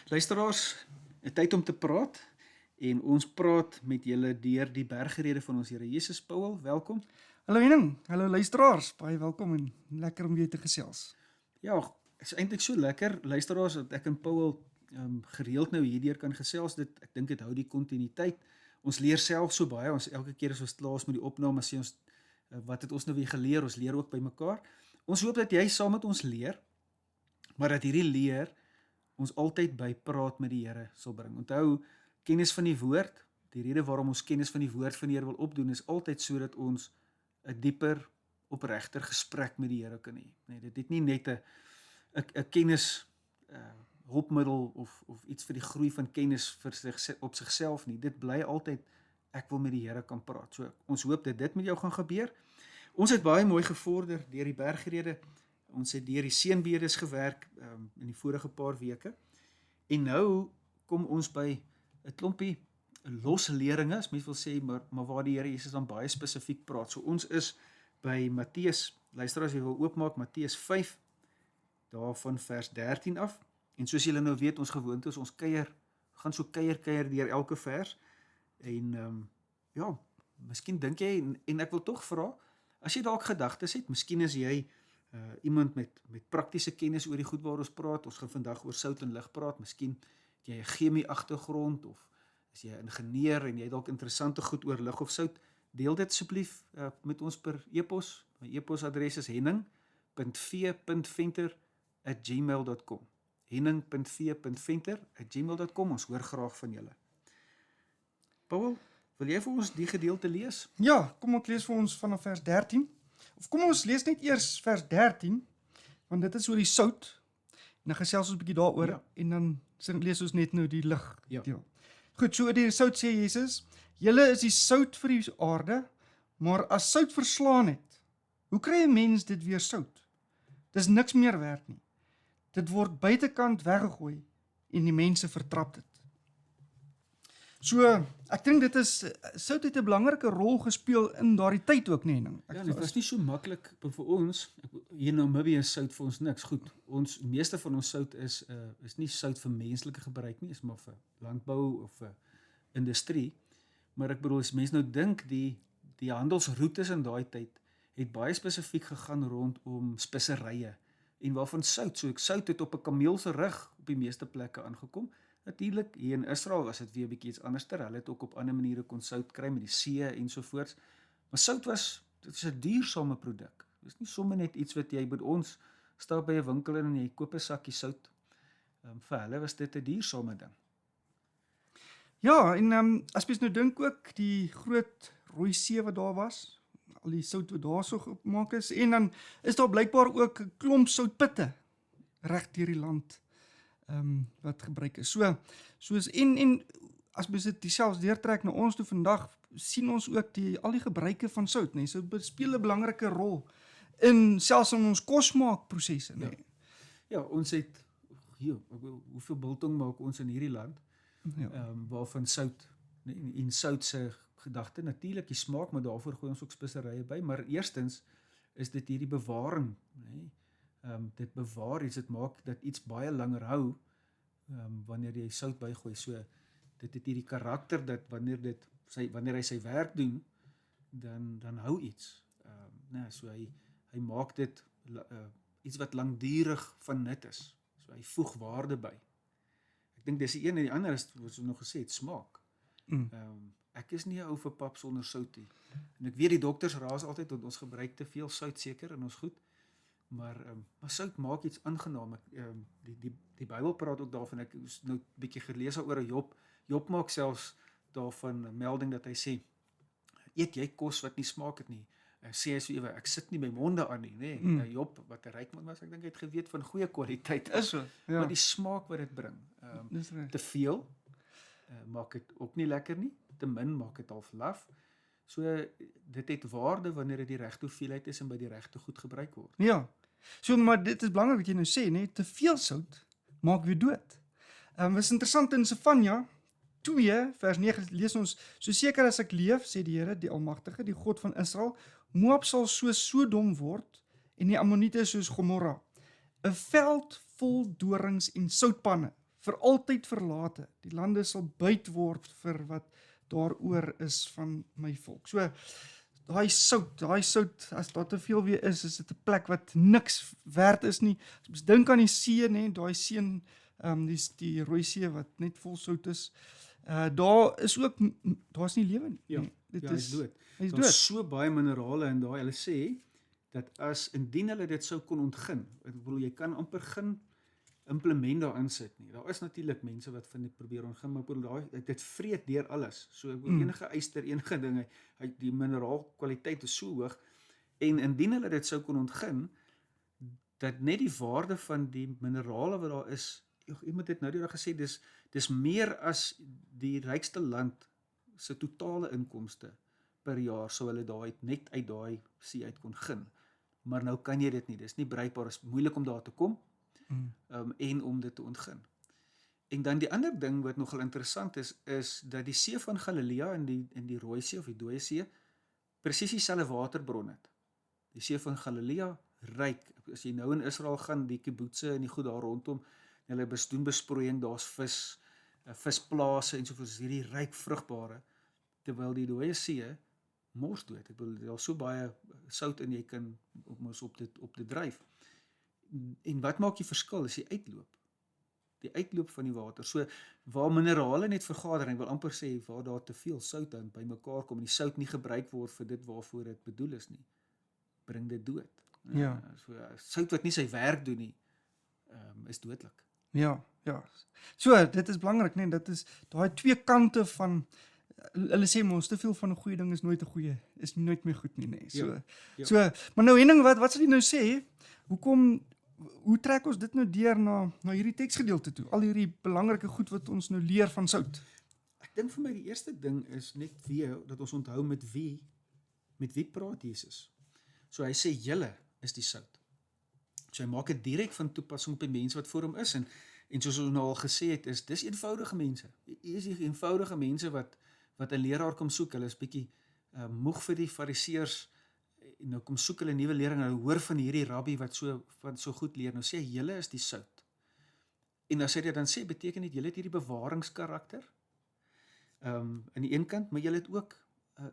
Luisteraars, 'n tyd om te praat en ons praat met julle deur die bergrede van ons Here Jesus. Paul, welkom. Hallo Henning, hallo luisteraars, baie welkom en lekker om weer te gesels. Ja, is eintlik so lekker, luisteraars, dat ek en Paul gereeld nou hierdeur kan gesels. Ek dink dit hou die kontinuïteit. Ons leer self so baie, ons elke keer as ons klaar is met die opname, sê ons, wat het ons nou weer geleer? Ons leer ook by mekaar. Ons hoop dat jy saam met ons leer, maar dat hierdie leer ons altyd by praat met die Here sal bring. Onthou, kennis van die woord, die rede waarom ons kennis van die woord van die Here wil opdoen, is altyd sodat ons 'n dieper, opregter gesprek met die Here kan hê. Nee, dit het nie net 'n kennis hulpmiddel of iets vir die groei van kennis op sigself nie. Dit bly altyd, ek wil met die Here kan praat. So, ons hoop dat dit met jou gaan gebeur. Ons het baie mooi gevorder deur die bergrede. Ons het deur die seënbedes gewerk in die vorige paar weke. En nou kom ons by 'n klompie losleringe, as mens wil sê, maar waar die Here Jesus dan baie spesifiek praat. So ons is by Matteus, luister as jy wil oopmaak, Matteus 5, daarvan vers 13 af. En soos julle nou weet, ons gewoonte is, ons gaan so kuier deur elke vers. En ja, miskien dink jy, en ek wil tog vra, as jy dalk gedagtes het, miskien is jy iemand met praktiese kennis oor die goed waar ons praat. Ons gaan vandag oor sout en lig praat. Miskien het jy 'n chemie agtergrond of is jy 'n ingenieur en jy dalk interessante goed oor lig of sout. Deel dit asseblief met ons per e-pos. My e-posadres is henning.v.venter@gmail.com. henning.v.venter@gmail.com. Ons hoor graag van julle. Paul, wil jy vir ons die gedeelte lees? Ja, kom ek lees vir ons vanaf vers 13. Of kom ons lees net eers vers 13, want dit is oor die sout. En dan gesels ons 'n bietjie daaroor, ja. En dan lees ons net nou die lig deel. Goed, so oor die sout sê Jesus, julle is die sout vir die aarde, maar as sout verslaan het, hoe kry 'n mens dit weer sout? Dis niks meer werd nie. Dit word buitekant weggegooi en die mense vertrap dit. So, ek dink dit is, sout het 'n belangrike rol gespeel in daardie tyd ook, nee. Ja, dit was nie so maklik vir ons, hier in Namibië is sout vir ons niks. Goed, meeste van ons sout is nie sout vir menslike gebruik nie, is maar vir landbou of vir industrie. Maar ek bedoel, as mense nou dink, die handelsroetes in daai tyd het baie spesifiek gegaan rondom speserye en waarvan sout. So sout het op 'n kameel se rug op die meeste plekke aangekom. Natuurlik, hier in Israel was dit weer 'n bietjie iets anderster. Hulle het ook op ander maniere kon sout kry met die see ensovoorts. Maar sout dit is 'n duursame produk. Dit is nie sommer net iets wat jy by ons stap by 'n winkel en jy koop 'n sakkie sout. Vir hulle was dit 'n duursame ding. Ja, en as mens nou dink ook die groot Rooi See wat daar was, al die sout wat daar so gemaak is, en dan is daar blykbaar ook 'n klomp soutputte reg deur die land wat gebruik is. Soos en as mens dit selfs deurtrek na ons toe vandag, sien ons ook al die gebruike van sout, nee. So speel 'n belangrike rol selfs in ons kosmaakprosesse, nee. Ja, ons het hoeveel biltong maak ons in hierdie land? Ja. Waarvan sout, nee, en sout se gedagte, natuurlik die smaak, maar daarvoor gooi ons ook speserye by, maar eerstens is dit hierdie bewaring, nee. Dit bewaar iets, dit maak dat iets baie langer hou, wanneer jy sout bygooi. So, dit het hierdie karakter dat wanneer hy sy werk doen, dan hou iets. So hy maak dit iets wat langdurig van nut is. So hy voeg waarde by. Ek dink dis die een en die ander is, wat ons nog gesê het, smaak. Ek is nie 'n ou vir pap sonder sout nie. En ek weet die dokters raas altyd, want ons gebruik te veel sout seker in ons goed. Maar sout maak iets aangenaam. Die Bybel praat ook daarvan, ek het nou 'n bietjie gelees oor Job maak selfs daarvan 'n melding dat hy sê, eet jy kos wat nie smaak het nie. Sê hy so ewe, ek sit nie my monde aan nie, nee. Job, wat 'n ryk man was, ek dink hy het geweet van goeie kwaliteit. Is so, ja. Maar die smaak wat dit bring, te veel maak dit ook nie lekker nie, te min maak dit half laf. So, dit het waarde wanneer dit die regte hoeveelheid is en by die regte goed gebruik word. Ja, so, maar dit is belangrik wat jy nou sê, nee, te veel sout maak weer dood. Is interessant in Sefanja 2 vers 9 lees ons, so seker as ek leef, sê die Here, die Almagtige, die God van Israel, Moab sal soos Sodom word en die Ammoniete soos Gomorra. 'n veld vol dorings en soutpanne vir altyd verlate. Die lande sal buit word vir wat daaroor is van my volk. So, daai sout, as daar te veel weer is dit 'n plek wat niks werd is nie. As ons dink aan die see, nê, daai see, die Rooi See wat net vol sout is. Daar's nie lewe nie. Ja, Nee, dit hy is dood. Hy is Daar's dood. so baie minerale in daai. Hulle sê dat indien hulle dit sou kon ontgin, ek bedoel jy kan amper geen implement daar insit nie. Daar is natuurlik mense wat van dit probeer ontgin, maar ek bedoel dit vreet deur alles. So ek bedoel enige yster, enige ding, die mineraalkwaliteit is so hoog en indien hulle dit sou kon ontgin, dat net die waarde van die minerale wat daar is, iemand het nou die dag gesê dis meer as die rykste land se totale inkomste per jaar sou hulle net uit daai see uit kon gun. Maar nou kan jy dit nie. Dis nie bereikbaar, is moeilik om daar te kom en om dit te ontgin. En dan die ander ding wat nogal interessant is dat die see van Galilea en die Rooi See of die Dooie See presies dieselfde waterbron het. Die see van Galilea ryk. As jy nou in Israel gaan, die kibbutze en die goed daar rondom, hulle doen besproeiing, daar's visplase en sovoorts, hierdie ryk vrugbare, terwyl die Dooie See mors dood. Ek bedoel, daar's so baie sout in jy kan op dit dryf. En wat maak die verskil? Is die uitloop. Die uitloop van die water. So, waar minerale net vergader, en ek wil amper sê, waar daar te veel sout aan by mekaar kom, en die sout nie gebruik word vir dit waarvoor dit bedoel is nie, bring dit dood. Ja. So, sout wat nie sy werk doen nie, is dodelik. Ja. So, dit is belangrik, nee, dit is daai twee kante van, hulle sê mos, te veel van 'n goeie ding is nooit 'n goeie, is nooit meer goed nie, nee. So, maar nou Henning, wat sal jy nou sê, hoe trek ons dit nou deur na hierdie teksgedeelte toe, al hierdie belangrike goed wat ons nou leer van sout? Ek dink vir my die eerste ding is net weer, dat ons onthou met wie praat Jesus. So hy sê, julle is die sout. So hy maak dit direk van toepassing op die mense wat voor hom is, en soos ons nou al gesê het, dis eenvoudige mense. Hier is die eenvoudige mense wat 'n leraar kom soek, hulle is bietjie moeg vir die fariseërs, en nou kom soek hulle nuwe lering, hulle hoor van hierdie rabbi wat so goed leer, nou sê hy, julle is die sout. En as hy dit dan sê, beteken dit, julle het hierdie bewaringskarakter, aan die een kant, maar julle het ook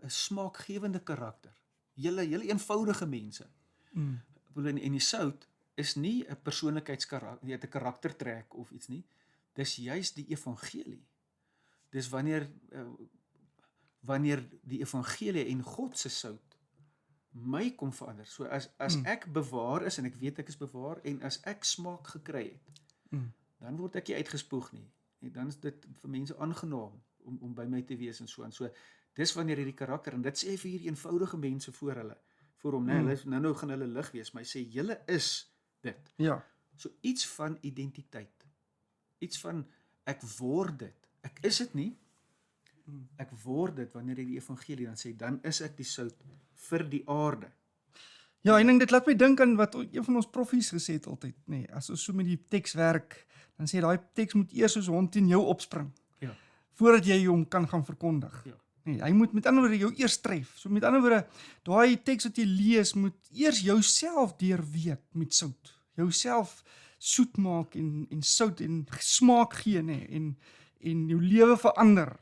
'n smaakgewende karakter. Julle eenvoudige mense. En die sout is nie 'n persoonlikheidskarakter, jy het 'n karaktertrek of iets nie, dis juist die evangelie. Dis wanneer die evangelie en God se sout my kom verander. So as ek bewaar is, en ek weet ek is bewaar, en as ek smaak gekry het, dan word ek nie uitgespoeg nie. En dan is dit vir mense aangenaam om by my te wees en so aan. So dis wanneer hierdie karakter, en dit sê vir hierdie eenvoudige mense voor hom, nou gaan hulle lig wees, maar hy sê, julle is dit. Ja. So iets van identiteit. Iets van, ek word dit. Ek is dit nie, ek word dit, wanneer hy die evangelie dan sê, dan is ek die sout vir die aarde. Ja, en dit laat my dink aan wat een van ons proffies gesê het altyd, nee, as ons so met die teks werk, dan sê daai teks moet eers soos hond in jou opspring, voordat jy hom kan gaan verkondig. Ja. Nee, hy moet met ander woorde jou eers tref. So met ander woorde, daai teks wat jy lees, moet eers jouself deurweek met sout. Jouself soet maak en sout en smaak gee, nee, en jou lewe verander,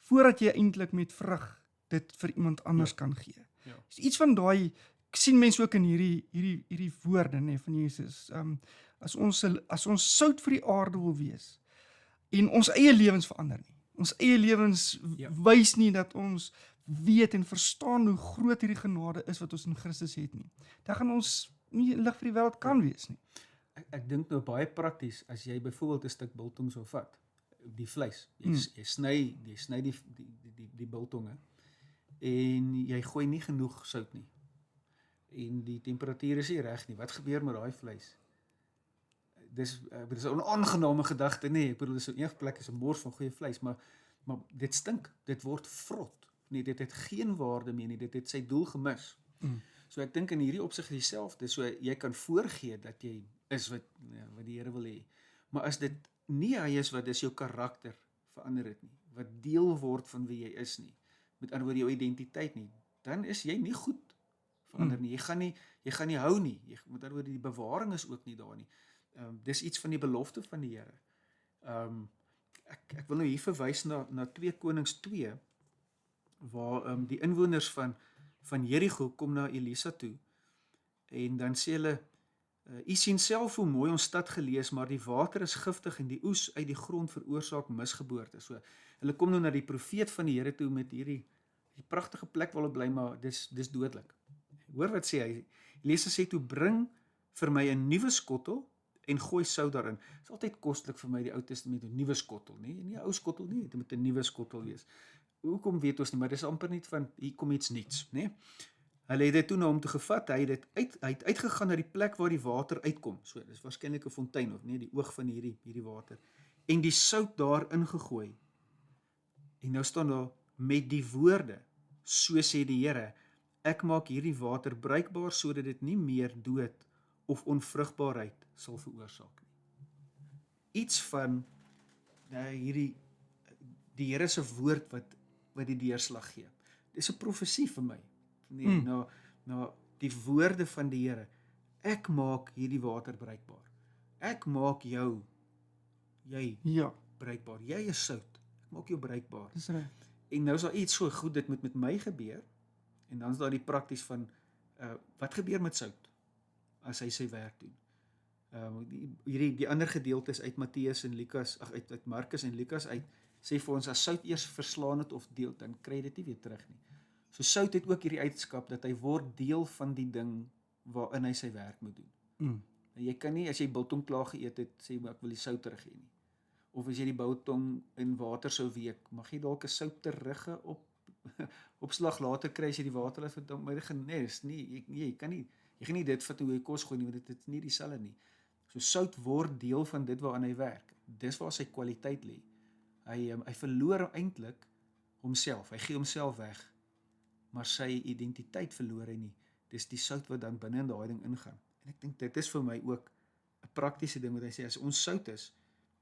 voordat jy eintlik met vrug dit vir iemand anders kan gee. Ja. Iets van daai, ek sien mense ook in hierdie woorde, nee, van Jesus, as ons sout vir die aarde wil wees, en ons eie lewens verander nie, ons eie lewens wys nie dat ons weet en verstaan hoe groot hierdie genade is wat ons in Christus het nie, dan gaan ons nie lig vir die wêreld kan wees nie. Ek dink nou baie prakties, as jy byvoorbeeld 'n stuk biltong sou vat, die vleis, jy sny die biltonge, en jy gooi nie genoeg sout nie, en die temperatuur is nie reg nie, wat gebeur met daai vleis? Dis 'n onaangename gedagte, nee, ek bedoel, dis 'n enige plek is 'n mors van goeie vleis, maar dit stink, dit word vrot, nee, dit het geen waarde meer nie, dit het sy doel gemis. So ek dink in hierdie opsig dieselfde, so jy kan voorgee dat jy is wat die Here wil hê, maar as dit nie hy is wat dis jou karakter verander het nie, wat deel word van wie jy is nie, met ander woorde jou identiteit nie, dan is jy nie goed verander nie, jy gaan nie hou nie, met ander woorde die bewaring is ook nie daar nie. Dis iets van die belofte van die Here. Ek wil nou hier verwys na 2 Konings 2 waar die inwoners van Jerigo kom na Elisa toe en dan sê hulle u sien self hoe mooi ons stad gelees, maar die water is giftig en die oes uit die grond veroorsaak misgeboorte. So hulle kom nou na die profeet van die Here toe met hierdie pragtige plek waar hulle bly, maar dis dodelik. Hoor wat sê hy? Elisa sê toe bring vir my 'n nuwe skottel en gooi sout daarin. Dit is altyd kostelik vir my die Ou Testament 'n nuwe skottel, nie 'n ou skottel nie, dit moet 'n nuwe skottel wees. Hoekom weet ons nie, maar dis amper net van hier kom iets nuuts, nê? Hulle het dit toe na hom toe gevat, hy het uitgegaan na die plek waar die water uitkom. So, dis waarskynlik 'n fontein of nie, die oog van hierdie water. En die sout daar ingegooi. En nou staan daar met die woorde, so sê die Here, ek maak hierdie water bruikbaar sodat dit nie meer dood of onvrugbaarheid sal veroorsaak nie. Iets van die Here se woord wat die deurslag gee. Dis 'n profesie vir my. Nee, na die woorde van die Here. Ek maak hierdie water bruikbaar. Ek maak jy bruikbaar. Jy is sout. Ek maak jou bruikbaar. Dis reg. En nou is daar iets so goed, dit moet met my gebeur. En dan is daar die prakties van wat gebeur met sout as hy sy werk doen. Die ander gedeeltes uit Matteus en Lukas, uit Markus en Lukas uit sê vir ons as sout eers verslaan het of deel, dan kry jy dit nie weer terug nie. So sout het ook hierdie eienskap dat hy word deel van die ding waarin hy sy werk moet doen. Jy kan nie as jy biltong klaar geëet het sê maar ek wil die sout terug hê nie. Of as jy die biltong in water sou week, mag jy dalk 'n sout terugge opslag later kry as jy die water laat verdampig genes. Nee, jy kan nie dit vat hoe jy kos gooi nie, want dit is nie dieselfde nie. So sout word deel van dit waaraan hy werk. Dis waar sy kwaliteit lê. Hy verloor eintlik homself. Hy gee homself weg. Maar sy identiteit verloor hy nie. Dis die sout wat dan binne in daai ding ingaan. En ek dink dit is vir my ook 'n praktiese ding wat hy sê as ons sout is,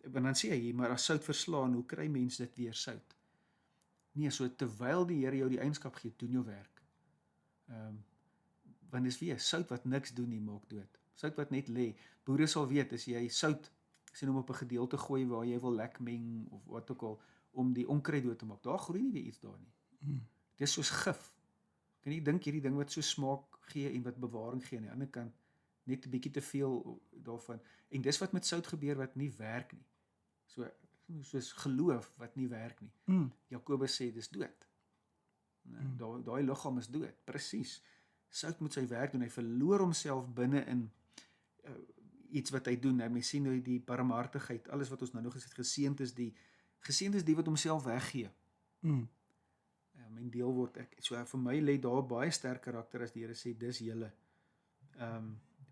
want dan sê hy, maar as sout verslaan, hoe kry mense dit weer sout? Nee, so terwyl die Here jou die eienskap gee, doen jou werk. Want dis weer sout wat niks doen nie, maak dood. Sout wat net lê. Boere sal weet as jy sout sien hom op 'n gedeelte gooi waar jy wil lek meng of wat ook al om die onkruid dood te maak. Daar groei nie weer iets daar nie. Dit is soos gif. Kan jy dink hierdie ding wat so smaak gee en wat bewaring gee aan die ander kant net 'n bietjie te veel daarvan. En dis wat met sout gebeur wat nie werk nie. Soos geloof wat nie werk nie. Jakobus sê dis dood. Daai liggaam is dood. Presies. Sout moet sy werk doen. Hy verloor homself binne in iets wat hy doen. Mens sien nou die barmhartigheid, alles wat ons nou nog gesê het, geseënd is die wat homself weggee. My deel word so vir my lê daar baie sterk karakter as die Here sê dis julle.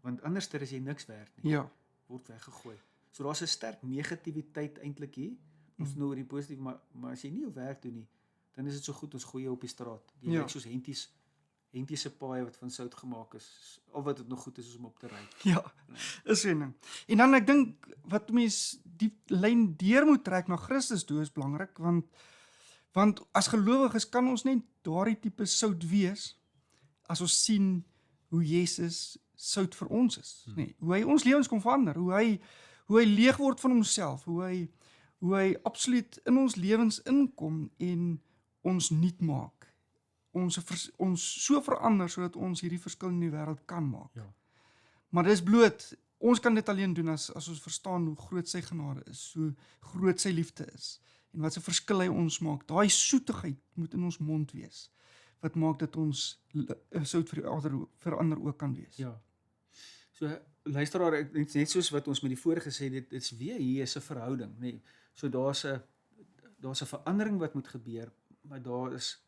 Want anderster is jy niks werd nie. Ja. Word weggegooi. So daar's 'n sterk negativiteit eintlik hier. Ons nou oor die positief, maar as jy nie jou werk doen nie, dan is dit so goed ons gooi jou op die straat. Jy lyk soos hentiese paaie wat van sout gemaak is. Al wat dit nog goed is om op te ry. Ja, is 'n ding. En dan ek dink wat mens die lyn deur moet trek na Christus toe is belangrik, want as gelowiges kan ons net daardie tipe sout wees as ons sien hoe Jesus sout vir ons is, nee, hoe hy ons lewens kom verander, hoe hy leeg word van homself, hoe hy absoluut in ons lewens inkom en ons nuut maak. Ons so verander sodat ons hierdie verskil in die wêreld kan maak. Ja. Maar dis bloot ons kan dit alleen doen as ons verstaan hoe groot sy genade is, hoe groot sy liefde is en wat 'n verskil hy ons maak. Daai soetigheid moet in ons mond wees wat maak dat ons sout vir ander ook kan wees. Ja. So luisteraar, net soos wat ons met die vorige gesê het, dit is weer hier is 'n verhouding, nee. So daar's 'n verandering wat moet gebeur, maar daar is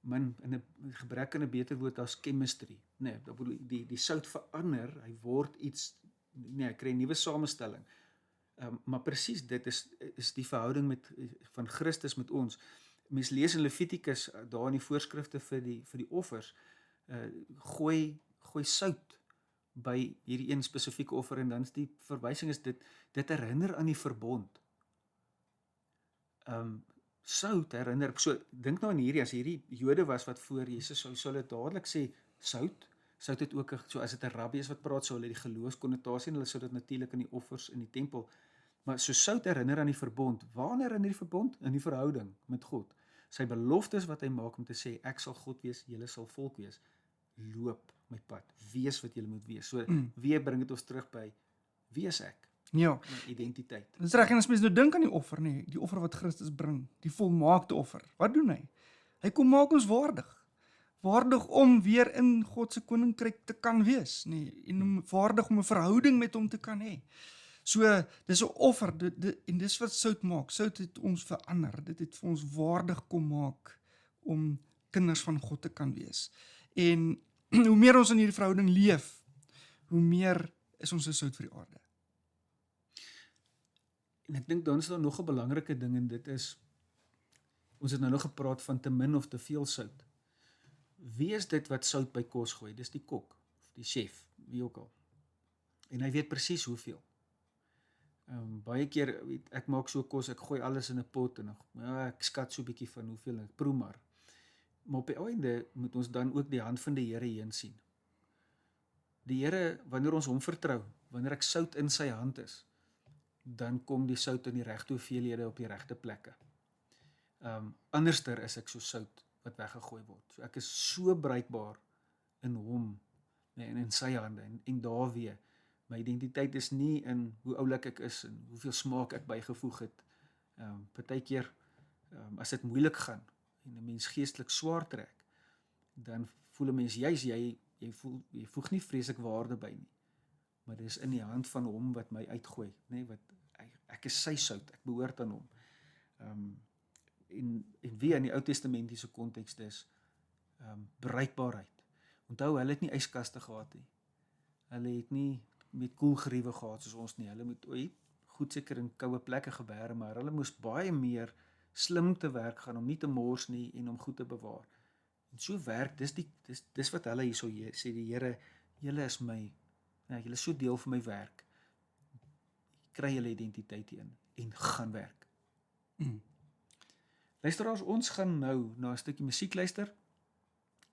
in 'n gebrek aan 'n beter woord, daar's chemistry. Nee, dat bedoel die sout verander, hy word iets, nee, hy kry 'n nuwe samestelling. Maar presies dit is die verhouding van Christus met ons. Mens lees in Levitikus daar in die voorskrifte vir die offers, gooi sout by hierdie een spesifieke offer en dan is die verwysing is dit herinner aan die verbond. Sout herinner, so dink nou aan hierdie, as hierdie Jode was wat voor Jesus sou hulle dadelik sê sout het ook, so as dit 'n rabbi is wat praat, sou hulle die geloofskonnotasie en hulle sou dit natuurlik in die offers in die tempel, Maar so sout herinner aan die verbond. Waaraan herinner die verbond? In die verhouding met God. Sy beloftes wat hy maak om te sê, ek sal God wees, julle sal volk wees. Loop my pad. Wees wat julle moet wees. So, weer bring dit ons terug by, wie is ek? Ja. My identiteit. Dis reg, en as mens nou dink aan die offer, nee, die offer wat Christus bring, die volmaakte offer. Wat doen hy? Hy kom maak ons waardig. Waardig om weer in God se koninkryk te kan wees, nee, en waardig om 'n verhouding met hom te kan hê. So, dis 'n offer, en dis wat sout maak. Sout het ons verander. Dit het vir ons waardig kom maak om kinders van God te kan wees. En hoe meer ons in hierdie verhouding leef, hoe meer is ons 'n sout vir die aarde. En ek dink dan is daar nog 'n belangrike ding en dit is, ons het nou nog gepraat van te min of te veel sout. Wie is dit wat sout by kos gooi? Dis die kok, of die chef, wie ook al. En hy weet presies hoeveel. Baie keer, ek maak so kos, ek gooi alles in 'n pot en ek skat so 'n bietjie van hoeveel, ek proe maar. Maar op die einde moet ons dan ook die hand van die Here heen sien. Die Here, wanneer ons hom vertrou, wanneer ek sout in sy hand is, dan kom die sout in die regte hoeveelhede op die regte plekke. Anderster is ek so sout wat weggegooi word. So ek is so bruikbaar in hom, en in sy hande, en daar weer. My identiteit is nie in hoe oulik ek is, en hoeveel smaak ek bygevoeg het. Partykeer, as dit moeilik gaan, en 'n mens geestelik swaar trek, dan voel 'n mens juis, jy voeg nie vreeslik waarde by nie. Maar dit is in die hand van hom wat my uitgooi, wat ek is sy sout, ek behoort aan hom. En wie in die Ou Testamentiese konteks is bereikbaarheid. Onthou, hulle het nie yskaste gehad nie. Hulle het nie met koelgeriewe gehad soos ons nie. Hulle moet goed seker in koue plekke gebêre, maar hulle moes baie meer slim te werk gaan om nie te mors nie en om goed te bewaar. En so werk, dis wat hulle hierso sê, die Here, julle is my, julle is so deel van my werk. Kry julle identiteit in en gaan werk. Luisteraars, ons gaan nou na 'n stukkie musiek luister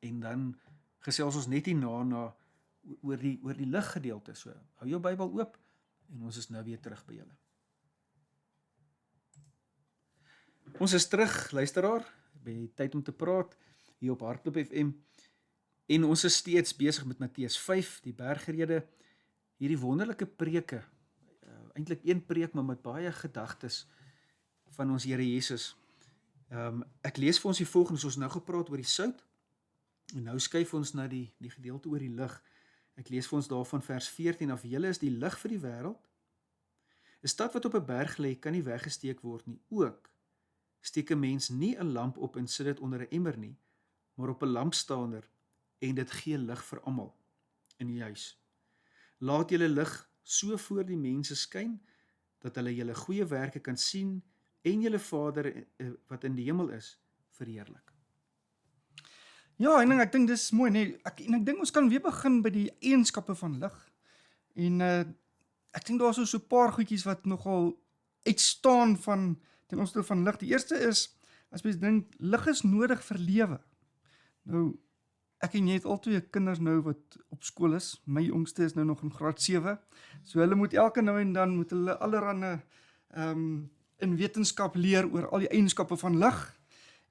en dan gesels ons net hierna oor die liggedeelte. So, hou jou Bybel oop en ons is nou weer terug by julle. Ons is terug, luisteraar, by tyd om te praat hier op Hartklop FM en ons is steeds besig met Matteus 5, die bergrede, hierdie wonderlike preke, eintlik een preek, maar met baie gedagtes van ons Here Jesus. Ek lees vir ons die volgende, soos ons nou gepraat oor die sout, en nou skuif ons na die gedeelte oor die lig. Ek lees vir ons daarvan vers 14 af, julle is die lig vir die wêreld. 'n Stad wat op 'n berg lê, kan nie weggesteek word nie. Ook steek 'n mens nie 'n lamp op en sit dit onder 'n emmer nie, maar op 'n lampstander, en dit gee lig vir almal in die huis. Laat julle lig so voor die mense skyn, dat hulle julle goeie werke kan sien, en julle Vader wat in die hemel is, verheerlik. Ja, en ek dink dis mooi, nee, ek dink ons kan weer begin by die eienskappe van lig. En ek dink daar is so 'n paar goedjies wat nogal uitstaan ten opsigte van lig. Die eerste is, as mens dink, lig is nodig vir lewe. Nou, ek en jy het al twee kinders nou wat op skool is. My jongste is nou nog in graad 7. So hulle moet elke nou en dan moet hulle allerhande in wetenskap leer oor al die eienskappe van lig.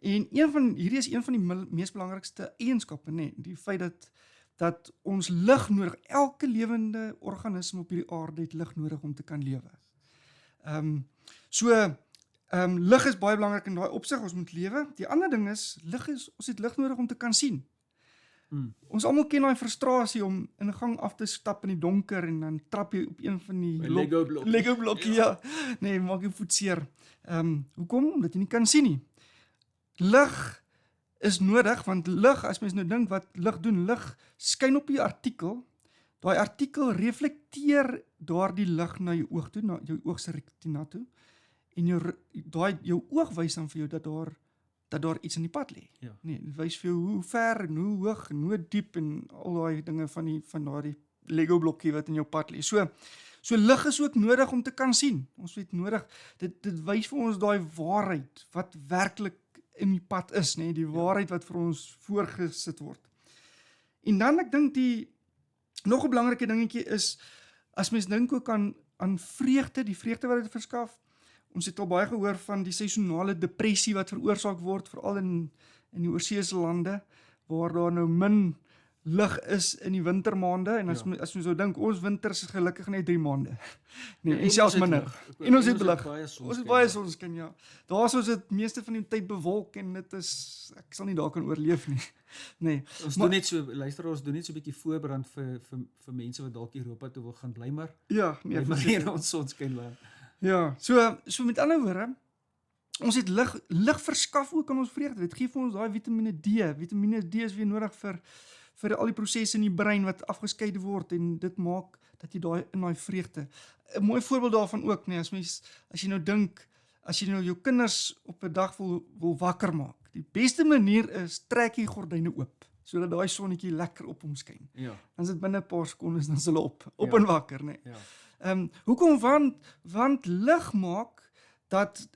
En hierdie is een van die mees belangrikste eienskappe, nee, die feit dat ons lig nodig, elke lewende organisme op hierdie aarde het lig nodig om te kan lewe. Lig is baie belangrik in daai opsig, ons moet lewe. Die ander ding is, ons het lig nodig om te kan sien. Ons almal ken daai frustrasie om in 'n gang af te stap in die donker en dan trap jy op een van die Lego blokkie, ja. Nee, maak jou voet seer. Hoekom? Omdat jy nie kan sien nie. Lig is nodig, want lig, as mens nou dink wat lig doen, lig skyn op die artikel. Daai artikel reflekteer daardie lig na jou oog toe, na jou oog se retina toe. En jou oog wys dan vir jou dat daar iets in die pad lê. Ja. Nee, dit wys vir jou hoe ver en hoe hoog en hoe diep en al daai dinge van daardie Lego blokkie wat in jou pad lê. So lig is ook nodig om te kan sien. Ons het nodig, dit wys vir ons daai waarheid wat werklik in die pad is, nee, die waarheid wat vir ons voorgesit word. En dan ek dink nog 'n belangrike dingetjie is, as mens dink ook aan aan vreugde, die vreugde wat dit verskaf. Ons het al baie gehoor van die seisonale depressie wat veroorsaak word, veral in die oorseese lande, waar daar nou min lig is in die wintermaande, en as ons so dink, ons winters is gelukkig net 3 maande. Nee, en selfs minder. En ons het lig. Ons het baie sonskyn, ja. Daar is ons dit meeste van die tyd bewolk, en dit is, ek sal nie daar kan oorleef nie. Nee. Ons doen net so, luister, ons doen net so 'n bietjie voorbrand vir mense wat dalk Europa toe wil gaan, bly maar. Ja, nee, bly maar hier ons sonskyn land. Ja, so met ander woorde, ons het lig verskaf ook aan ons vreugde. Dit gee vir ons daai Vitamine D. Vitamine D is weer nodig vir al die prosesse in die brein wat afgeskeid word, en dit maak dat jy in daai vreugde. 'n Mooi voorbeeld daarvan ook, nee, as jy nou dink, as jy nou jou kinders op 'n dag wil wakker maak. Die beste manier is trek jy gordyne oop, sodat daai sonnetjie lekker op hom skyn. Ja. Dan is dit binne 'n paar sekondes dan is hulle op en wakker, nee. Ja. Hoekom? Want lig maak dat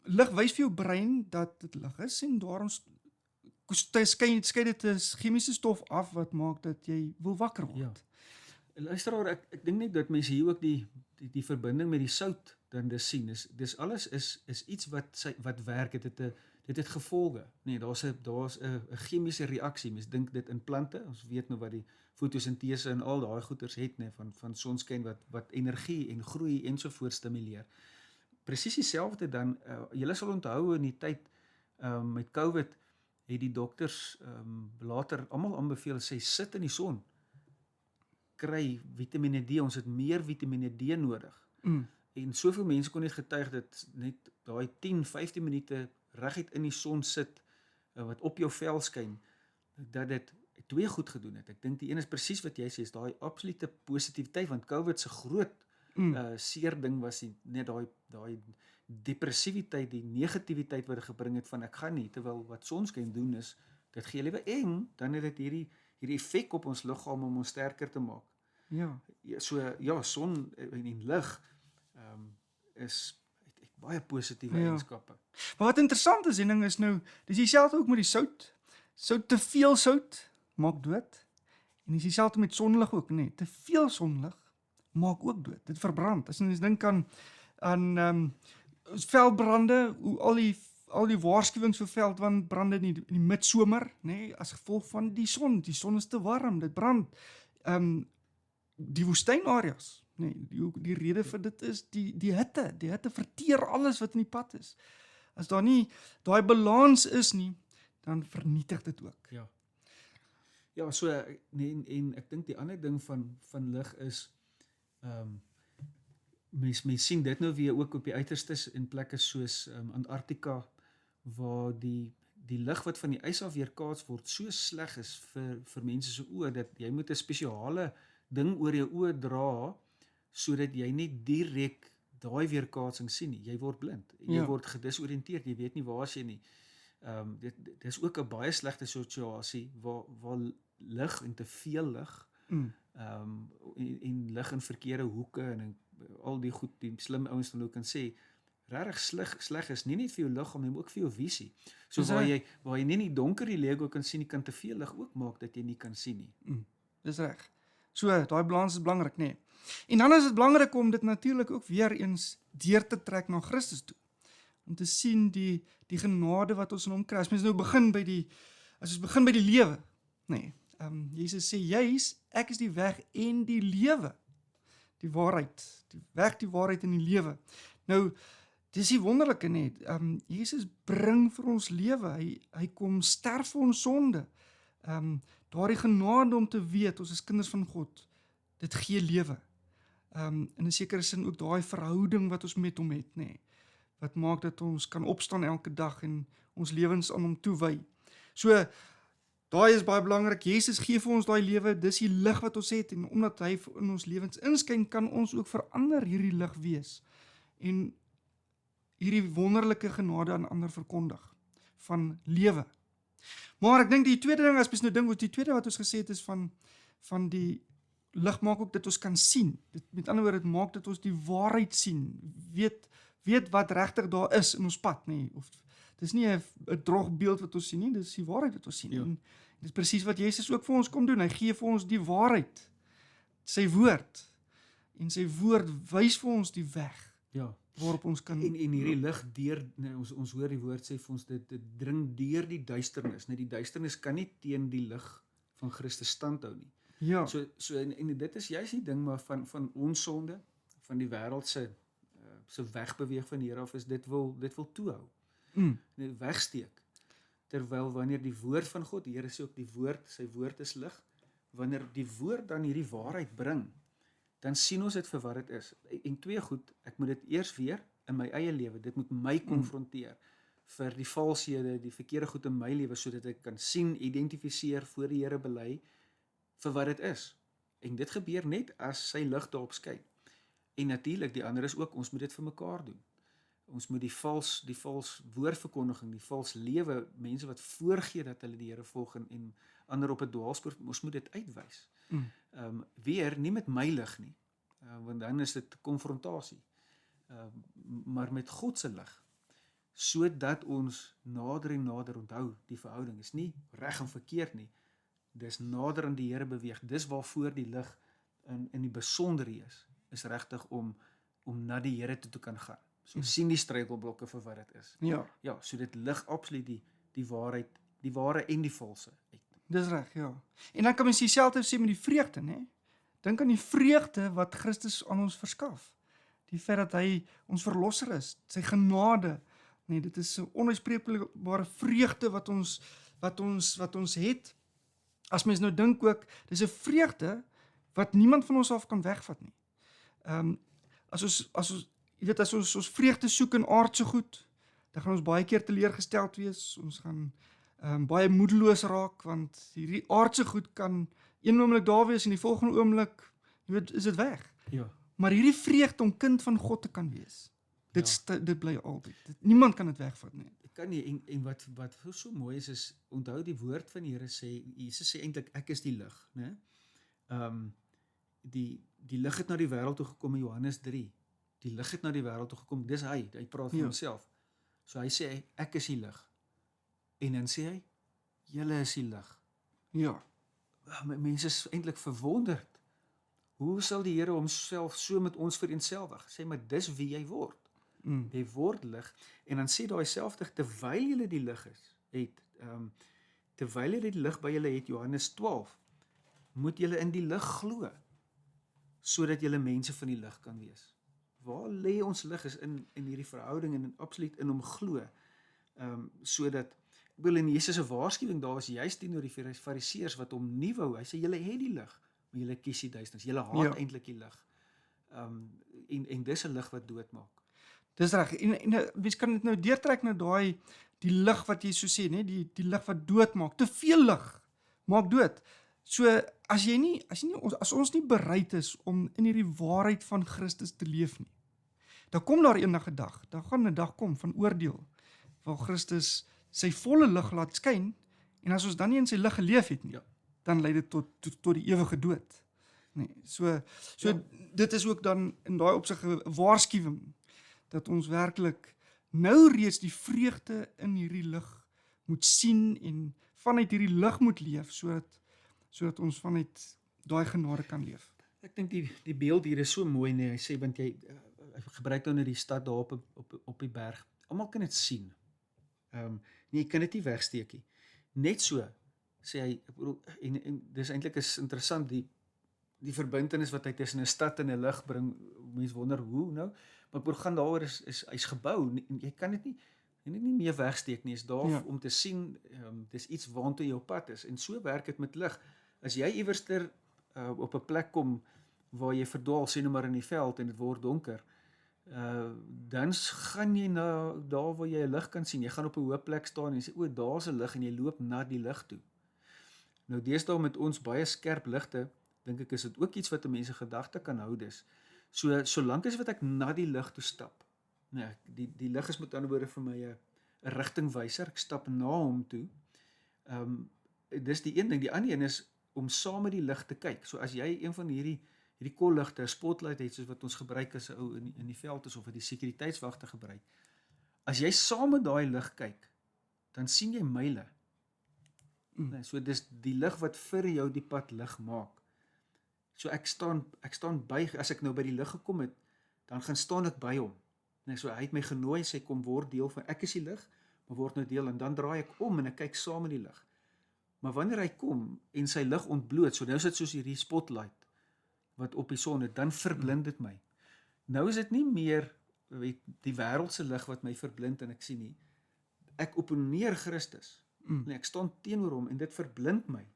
lig wys vir jou brein dat dit lig is, en daarom skei dit 'n chemiese stof af wat maak dat jy wil wakker word. Ja. Luisteraar, ek dink net dat mense hier ook die verbinding met die sout dan dis sien. Dis alles is iets wat werk, dit het gevolge. Nee, daar's 'n chemiese reaksie. Mens dink dit in plante. Ons weet nou wat die fotosintese en al daai goeters het, nee, van sonskyn wat energie en groei ensovoorts stimuleer. Presies dieselfde dan, julle sal onthou in die tyd met COVID het die dokters later almal aanbeveel, sê sit in die son. Kry Vitamine D, ons het meer Vitamine D nodig. En soveel mense kon net getuig dat net daai 10-15 minute reguit in die son sit, wat op jou vel skyn, dat dit 2 goed gedoen het. Ek dink die een is presies wat jy sê, is daai absolute positiwiteit, want COVID se groot seer ding was net daai depressiwiteit, die negativiteit wat dit gebring het van ek gaan nie, terwyl wat sonskyn doen is, dit gee lewe, en dan het dit hierdie effek op ons liggaam om ons sterker te maak. Ja. So ja, son en lig het baie positiewe eienskappe. Maar wat interessant is, die ding is nou, dis dieselfde ook met die sout. Te veel sout maak dood. En dis dieselfde met sonlig ook, nee. Te veel sonlig maak ook dood. Dit verbrand. As ons dink aan veldbrande, hoe al die waarskuwings vir veldbrande in die midsomer, nee, as gevolg van die son. Die son is te warm, dit brand. Die woestynareas, nee, die rede vir dit is die hitte. Die hitte verteer alles wat in die pad is. As daar nie daai balans is nie, dan vernietig dit ook. Ja, so en ek dink die ander ding van lig is mens sien dit nou weer ook op die uiterstes in plekke soos Antarktika, waar die lig wat van die ys af weerkaats word so sleg is vir mense se oë, dat jy moet 'n spesiale ding oor jou oë dra, sodat jy nie direk daai weerkaatsing sien nie. Jy word blind, jy word gedisoriënteerd, jy weet nie waar as jy nie. Dit is ook 'n baie slegte situasie waar lig en te veel lig en lig in verkeerde hoeke en al die goed, die slim ouens dan ook kan sê, regtig sleg is nie net vir jou liggaam, maar ook vir jou visie. So waar jy nie in die donker die Lego kan sien, kan te veel lig ook maak dat jy nie kan sien nie. Dis reg. So, daai balans is belangrik, nee. En dan is dit belangrik om dit natuurlik ook weer eens deur te trek na Christus toe. Om te sien die genade wat ons in hom kry. As ons nou begin by die lewe, nee. Jesus sê juis, ek is die weg en die lewe. Die waarheid, die weg, die waarheid en die lewe. Nou, dis die wonderlike net, Jesus bring vir ons lewe, hy kom sterf vir ons sonde, daardie genade om te weet, ons is kinders van God, dit gee lewe, in 'n sekere sin ook daai verhouding wat ons met hom het, nee, wat maak dat ons kan opstaan elke dag en ons lewens aan hom toewy. So, daai is baie belangrik, Jesus gee vir ons daai lewe, dis die lig wat ons het, en omdat hy in ons lewens inskyn, kan ons ook verander hierdie lig wees, en hierdie wonderlike genade aan ander verkondig, van lewe. Maar ek dink die tweede ding, as ons nou dink, die tweede wat ons gesê het is van die lig maak ook dat ons kan sien, met ander woorde, dit maak dat ons die waarheid sien, weet wat regtig daar is in ons pad, nee, of dis nie 'n drogbeeld wat ons sien nie, dis die waarheid wat ons sien. En dis presies wat Jesus ook vir ons kom doen. Hy gee vir ons die waarheid, sy woord. en sy woord wys vir ons die weg Ja. waarop ons kan En hierdie lig deur ons hoor die woord sê vir ons dit dring deur die duisternis. Die duisternis kan nie teen die lig van Christus standhou nie. ja, So en dit is juist die ding maar van ons sonde, van die wêreld se wegbeweeg van die Here af is dit wil toehou. Net wegsteek. Terwyl wanneer die woord van God, die Here sê ook sy woord is lig, wanneer die woord dan hierdie waarheid bring, dan sien ons dit vir wat dit is. En twee goed, ek moet dit eers weer in my eie lewe, dit moet my konfronteer vir die valshede, die verkeerde goed in my lewe, sodat ek kan sien, identifiseer, voor die Here bely vir wat dit is. En dit gebeur net as sy lig daarop skyn. En natuurlik, die ander is ook, ons moet dit vir mekaar doen. Ons moet die vals woordverkondiging, die vals lewe, mense wat voorgee dat hulle die Here volg en ander op 'n dwaalspoor, ons moet dit uitwys. Weer nie met my lig nie, want dan is dit konfrontasie, maar met God se lig, sodat ons nader en nader onthou, die verhouding is nie reg en verkeerd nie, dis nader aan die Here beweeg, dis waarvoor die lig in die besonder is regtig om na die Here toe te kan gaan. So sien die struikelblokke vir wat dit is. Ja, so dit lig absoluut die waarheid, die ware en die valse uit. dis reg, ja. En dan kan mens dieselfde sê met die vreugde, né? Dink aan die vreugde wat Christus aan ons verskaf. Die feit dat hy ons verlosser is, sy genade, nee, dit is 'n onuitspreekbare vreugde wat ons het. As mens nou dink ook, dis 'n vreugde wat niemand van ons af kan wegvat nie. As ons vreugde soek in aardse goed, dan gaan ons baie keer teleurgesteld wees. Ons gaan baie moedeloos raak, want hierdie aardse goed kan een oomblik daar wees en die volgende oomblik, is dit weg. Ja. Maar hierdie vreugde om kind van God te kan wees, dit bly altyd. Niemand kan dit wegvat nie. Dit kan nie, en wat so mooi is onthou die woord van die Here sê, Jesus sê eintlik ek is die lig, né? Die lig het na die wêreld toe gekom in Johannes 3. Die lig het na die wêreld toe gekom, dis hy praat van homself. So hy sê ek is die lig. En dan sê hy, julle is die lig. Ja. Mense is eintlik verwonderd. Hoe sal die Here homself so met ons vereenselwig? Sê maar dis wie jy word. Jy word lig, en dan sê daai selfde, terwyl julle die lig terwyl julle die lig by julle het, Johannes 12, moet julle in die lig glo, sodat julle mense van die lig kan wees. Waar lê ons lig is in hierdie verhouding en absoluut in hom glo. Sodat, ek wil in Jesus se waarskuwing daar was juist teenoor die fariseërs wat hom nie wou. Hy sê julle het die lig, maar julle kies die duisternis. Julle haat eintlik die lig. En dis 'n lig wat doodmaak. Dis reg. En mens kan dit nou deurtrek na die lig wat jy so sê, né, die lig wat doodmaak. Te veel lig maak dood. So as ons nie bereid is om in hierdie waarheid van Christus te leef nie, dan kom daar eendag 'n dag, dan gaan 'n dag kom van oordeel, waar Christus sy volle lig laat skyn, en as ons dan nie in sy lig geleef het nie, dan lei dit tot die ewige dood. Nee, so dit is ook dan in daai opsig 'n waarskuwing, dat ons werklik nou reeds die vreugde in hierdie lig moet sien, en vanuit hierdie lig moet leef, sodat ons vanuit daai genade kan leef. Ek dink die beeld hier is so mooi, nee, hy sê, want hy gebruik nou die stad daar op die berg, almal kan dit sien, nee, jy kan dit nie wegsteek nie, net so, sê hy, ek bedoel, en dis eintlik is interessant, die verbintenis wat hy tussen 'n stad en 'n lig bring, mense wonder hoe nou, maar ek gaan daaroor hy's gebou, jy kan dit nie meer wegsteek nie, is daar om te sien, dis iets waantoe jou pad is, en so werk dit met lig. As jy iewerster op 'n plek kom waar jy verdwaal, sê nou maar in die veld en dit word donker, dan gaan jy na daar waar jy 'n lig kan sien. Jy gaan op 'n hoë plek staan en jy sê, o, daar's 'n lig, en jy loop na die lig toe. Nou deesdae met ons baie skerp ligte, dink ek is dit ook iets wat 'n mens se gedagte kan hou, dis. Solank as wat ek na die lig toe stap. Nee, die lig is met ander woorde vir my 'n rigtingwyser. Ek stap na hom toe. Dis die een ding. Die ander een is om saam met die lig te kyk. So as jy een van hierdie kolligte, 'n spotlight het, soos wat ons gebruik as 'n ou in die veld is, of wat die sekuriteitswagte gebruik. As jy saam met daai lig kyk, dan sien jy myle. Nee, so dis die lig wat vir jou die pad lig maak. So ek staan by, as ek nou by die lig gekom het, dan gaan staan ek by hom. Nee, so hy het my genooi, sê kom word deel van, ek is die lig, maar word nou deel, en dan draai ek om en ek kyk saam met die lig. Maar wanneer hy kom en sy lig ontbloot, so nou is dit soos hierdie spotlight wat op die son het, dan verblind dit my. Nou is dit nie meer die wêreldse lig wat my verblind en ek sien nie. Ek opponeer Christus. Nee, ek staan teenoor hom en dit verblind my,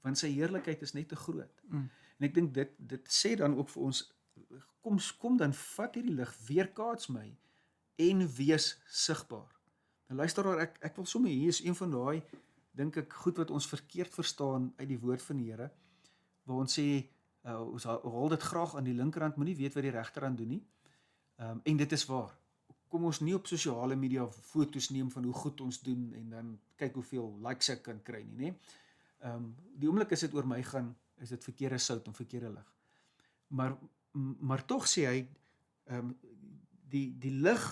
want sy heerlikheid is net te groot. En ek dink dit sê dan ook vir ons, kom dan vat hierdie lig, weerkaats my en wees sigbaar. Nou luisteraar, ek wil sommer, hier is een van daai, dink ek, goed wat ons verkeerd verstaan uit die woord van die Here, waar ons sê, ons haal dit graag aan die linkerhand, moenie weet wat die regterhand doen nie, en dit is waar. Kom ons nie op sosiale media foto's neem van hoe goed ons doen, en dan kyk hoeveel likes ek kan kry nie, nee? Die oomblik as dit oor my gaan, is dit verkeerde sout en verkeerde lig. Maar tog sê hy, die lig,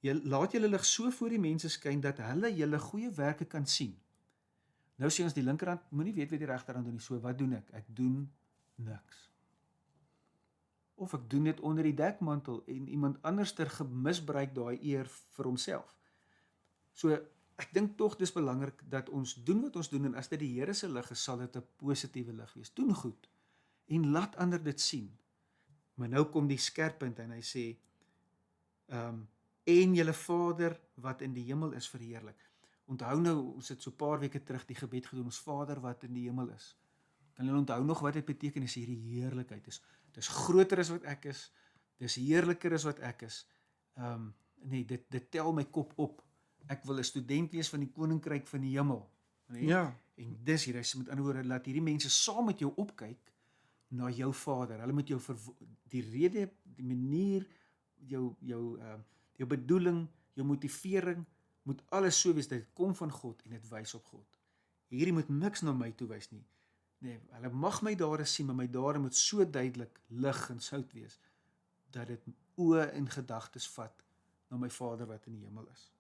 laat julle lig so voor die mense skyn, dat hulle julle goeie werke kan sien. Nou sê ons die linkerhand, moenie weet wat die regterhand doen nie, so wat doen ek? Ek doen niks. Of ek doen dit onder die dekmantel, en iemand anderster gemisbruik daai eer vir homself. So, ek dink tog dis belangrik, dat ons doen wat ons doen, en as dit die Here se lig is, sal dit 'n positiewe lig wees. Doen goed, en laat ander dit sien. Maar nou kom die skerppunt, en hy sê, en julle Vader wat in die hemel is verheerlik. Onthou nou, ons het so 'n paar weke terug die gebed gedoen, ons Vader wat in die hemel is. Kan julle onthou nog wat dit beteken, is hierdie heerlikheid. Dis groter as wat ek is, dis heerliker as wat ek is. Nee, dit tel my kop op. Ek wil 'n student wees van die koninkryk van die hemel. Nee? Ja. En dis hier, is met ander woorde, laat hierdie mense saam met jou opkyk na jou Vader. Hulle moet jou die rede, die manier, jou bedoeling, jou motivering, moet alles so wees, dat dit kom van God en dit wys op God. Hierdie moet niks na my toe wys nie. Nee, hulle mag my dade sien, maar my dade moet so duidelik lig en sout wees, dat dit oë en gedagtes vat na my Vader wat in die hemel is.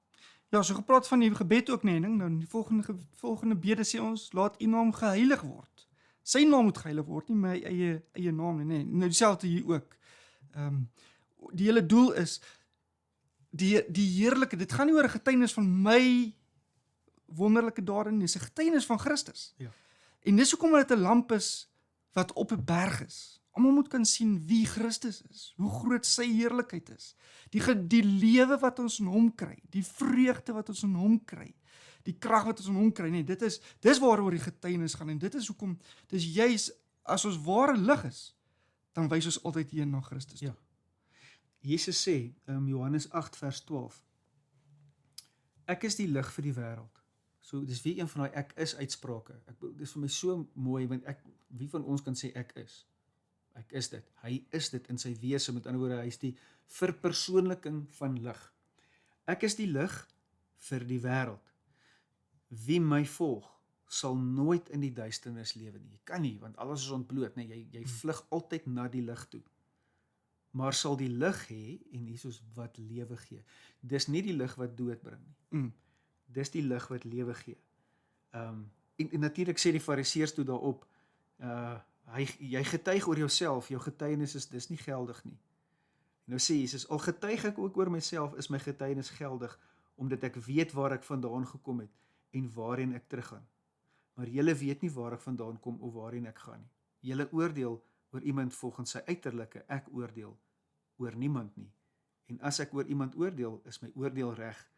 Ja, so gepraat van die gebed ook, nee, dan die volgende bede sê ons, laat u naam geheilig word. Sy naam moet geheilig word, nie my eie naam nie, nee. Nou dieselfde hier ook. Die hele doel is, die heerlike, dit gaan nie oor 'n getuienis van my wonderlike dade nie, dis 'n getuienis van Christus. Ja. En dis hoekom dit 'n lamp is wat op 'n berg is. Almal moet kan sien wie Christus is, hoe groot sy heerlikheid is. Die lewe wat ons in hom kry, die vreugde wat ons in hom kry, die krag wat ons in hom kry, nee, dis waaroor die getuienis gaan, en dit is hoekom, dis juis, as ons ware lig is, dan wys ons altyd heen na Christus toe. Ja. Jesus sê, Johannes 8 vers 12, ek is die lig vir die wêreld. So, dis weer een van die ek is uitsprake. Dis vir my so mooi, want wie van ons kan sê ek is? Ek is dit. Hy is dit in sy wese, met ander woorde, hy is die verpersoonliking van lig. Ek is die lig vir die wêreld. Wie my volg, sal nooit in die duisternis lewe nie. Jy kan nie, want alles is ontbloot, nee, jy vlug altyd na die lig toe. Maar sal die lig hê, en Jesus wat lewe gee. Dis nie die lig wat dood bring nie. Dis die lig wat lewe gee. En natuurlik sê die fariseërs toe daarop, jy getuig oor jouself, jou getuienis is dis nie geldig nie. Nou sê Jesus, al getuig ek ook oor myself, is my getuienis geldig, omdat ek weet waar ek vandaan gekom het, en waarheen ek teruggaan. Maar julle weet nie waar ek vandaan kom, of waarheen ek gaan nie. Julle oordeel oor iemand volgens sy uiterlike, ek oordeel oor niemand nie. En as ek oor iemand oordeel, is my oordeel reg,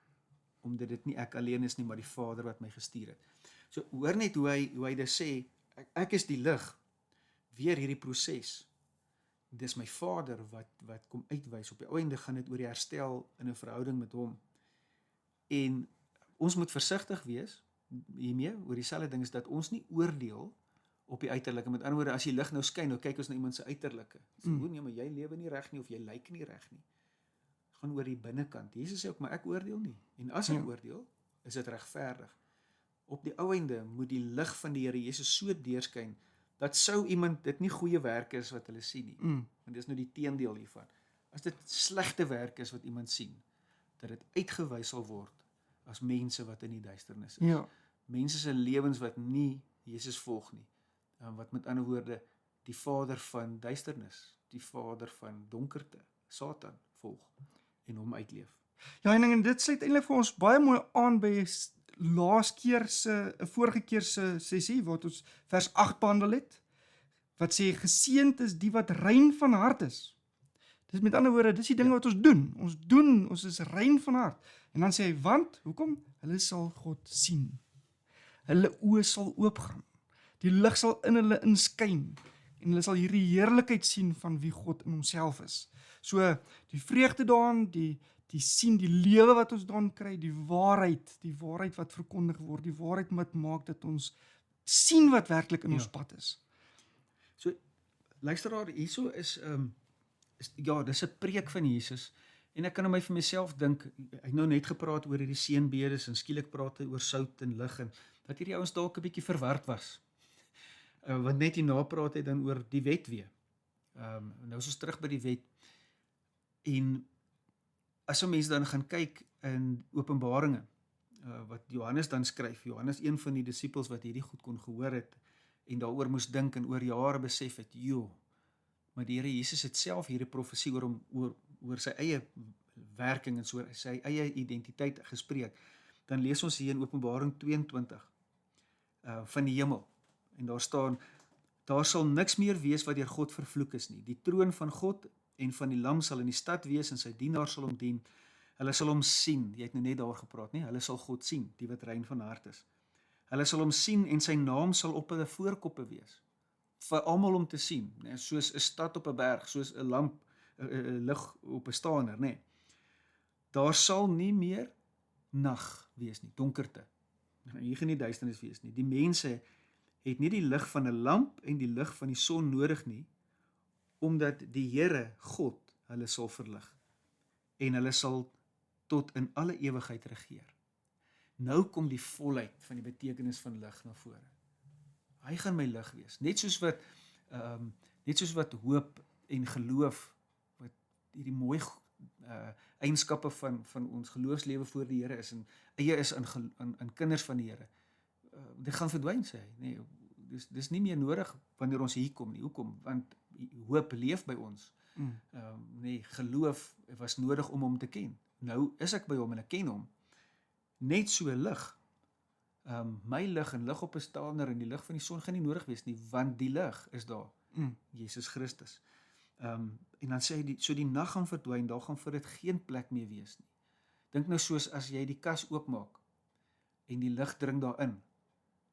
omdat dit nie ek alleen is nie, maar die Vader wat my gestuur het. So hoor net hoe hy dit sê, ek is die lig, weer hierdie proses. Dis my Vader wat kom uitwys. Op die einde gaan dit oor die herstel in 'n verhouding met hom. En ons moet versigtig wees hiermee, oor dieselfde ding is dat ons nie oordeel op die uiterlike. Met ander woorde, as die lig nou skyn, nou kyk ons na iemand se uiterlike. Sê, nee, maar jy lewe nie reg nie, of jy lyk nie reg nie. Gaan oor die binnekant. Jesus sê ook, maar ek oordeel nie. En as ek oordeel, is dit regverdig. Op die ou einde moet die lig van die Here Jesus so deurskyn, dat sou iemand dit nie goeie werke is wat hulle sien nie. Want dis nou die teendeel hiervan. As dit slegte werk is wat iemand sien, dat dit uitgewys sal word as mense wat in die duisternis is. Ja. Mense se lewens wat nie Jesus volg nie. Wat met ander woorde die vader van duisternis, die vader van donkerte, Satan, volg en hom uitleef. Ja, en dit sluit eintlik vir ons baie mooi aan by vorige keer se sessie wat ons vers 8 behandel het, wat sê geseënd is die wat rein van hart is. Dis met ander woorde, dis die dinge wat ons doen, ons is rein van hart. En dan sê hy, want, hoekom? Hulle sal God sien. Hulle oë sal oopgaan. Die lig sal in hulle inskyn en hulle sal hierdie heerlikheid sien van wie God in homself is. So, die vreugde daarin, die sien, die lewe wat ons dan kry, die waarheid wat verkondig word, die waarheid wat maak dat ons sien wat werklik in ons pad is. So, luisteraar, hierso is dis 'n preek van Jesus, en ek kan aan my vir myself dink, ek het nou net gepraat oor hierdie seënbedes, en skielik praat hy oor sout en lig, en dat hierdie ouens dalk 'n bietjie verward was. Want net hierna praat hy dan oor die wet weer. Nou is ons terug by die wet, en as 'n mens dan gaan kyk in Openbaringe, wat Johannes dan skryf, Johannes, een van die disippels wat hierdie goed kon gehoor het, en daaroor moes dink, en oor jare besef het, maar die Here Jesus het self hierdie profesie oor sy eie werking en so sy eie identiteit gespreek. Dan lees ons hier in Openbaring 22 van die hemel, en daar staan, daar sal niks meer wees wat deur God vervloek is nie. Die troon van God en van die lam sal in die stad wees, en sy dienaars sal hom dien. Hulle sal hom sien, jy het nou net daar gepraat, nie? Hulle sal God sien, die wat rein van hart is. Hulle sal hom sien, en sy naam sal op hulle voorkoppe wees, vir almal om te sien, nee? Soos 'n stad op 'n berg, soos 'n lamp, 'n lig op 'n staander, nee? Daar sal nie meer nag wees nie, donkerte. Hier gaan nie duisternis wees nie. Die mense het nie die lig van 'n lamp en die lig van die son nodig nie, omdat die Here God hulle sal verlig, en hulle sal tot in alle ewigheid regeer. Nou kom die volheid van die betekenis van lig na vore. Hy gaan my lig wees, net soos wat hoop en geloof, wat hierdie mooi eienskappe van ons geloofslewe voor die Here is, en eie is in kinders van die Here. Dit gaan verdwyn, sê hy. Nee, dis nie meer nodig wanneer ons hier kom nie. Hoekom? Want hoop leef by ons. Nee, geloof was nodig om hom te ken. Nou is ek by hom en ek ken hom. Net so lig. My lig en lig op 'n staander en die lig van die son gaan nie nodig wees nie, want die lig is daar. Jesus Christus. En dan sê hy, so die nag gaan verdwyn, daar gaan vir dit geen plek meer wees nie. Dink nou soos as jy die kas oopmaak en die lig dring daarin,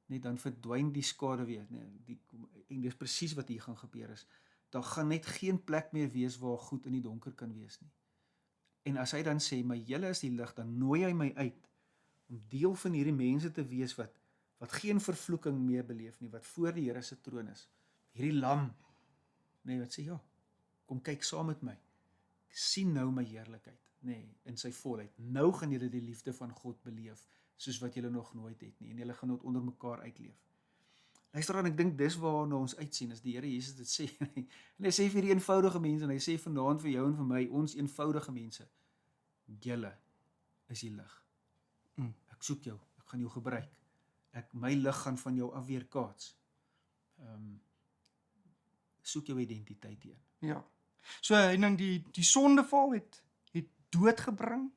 net dan verdwyn die skade weer. Nee, en dis presies wat hier gaan gebeur is. Daar gaan net geen plek meer wees waar goed in die donker kan wees nie. En as hy dan sê, maar julle is die lig, dan nooi hy my uit om deel van hierdie mense te wees wat geen vervloeking meer beleef nie, wat voor die Here se troon is. Hierdie lam, nee, wat sê, ja, kom kyk saam met my. Sien nou my heerlikheid, nee, in sy volheid. Nou gaan julle die liefde van God beleef, soos wat julle nog nooit het nie, en julle gaan dit onder mekaar uitleef. Luister aan, ek dink dis waarna ons uitsien, as die Here Jesus dit sê, en hy sê vir die eenvoudige mense, en hy sê vanaand vir jou en vir my, ons eenvoudige mense, julle is die lig. Ek soek jou, ek gaan jou gebruik, my lig gaan van jou af weerkaats. Soek jou identiteit hier. Ja, so en dan die sondeval het dood gebring,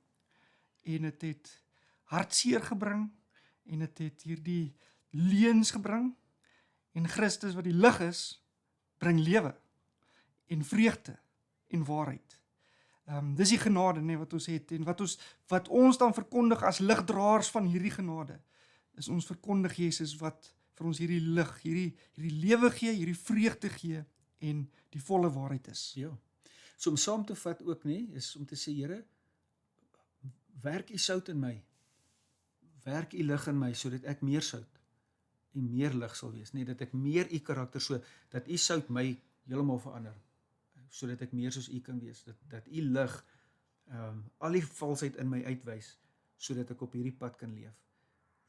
en het het hartseer gebring, en het hierdie leuns gebring, en Christus wat die lig is, bring lewe, en vreugde, en waarheid. Dis die genade, nee, wat ons het, en wat ons dan verkondig as ligdraers van hierdie genade, is ons verkondig Jesus wat vir ons hierdie lig, hierdie lewe gee, hierdie vreugde gee, en die volle waarheid is. Ja, so om saam te vat ook, nee, is om te sê, Here, werk u sout in my, werk u lig in my, sodat ek meer sout en meer lig sal wees, nee, dat ek meer u karakter, so dat u sout my heeltemal verander, sodat ek meer soos u kan wees, dat u lig al die valsheid in my uitwys, sodat ek op hierdie pad kan leef,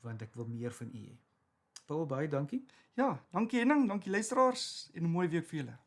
want ek wil meer van u hê. Paul, baie dankie. Ja, dankie Henning, dankie luisteraars, en 'n mooi week vir julle.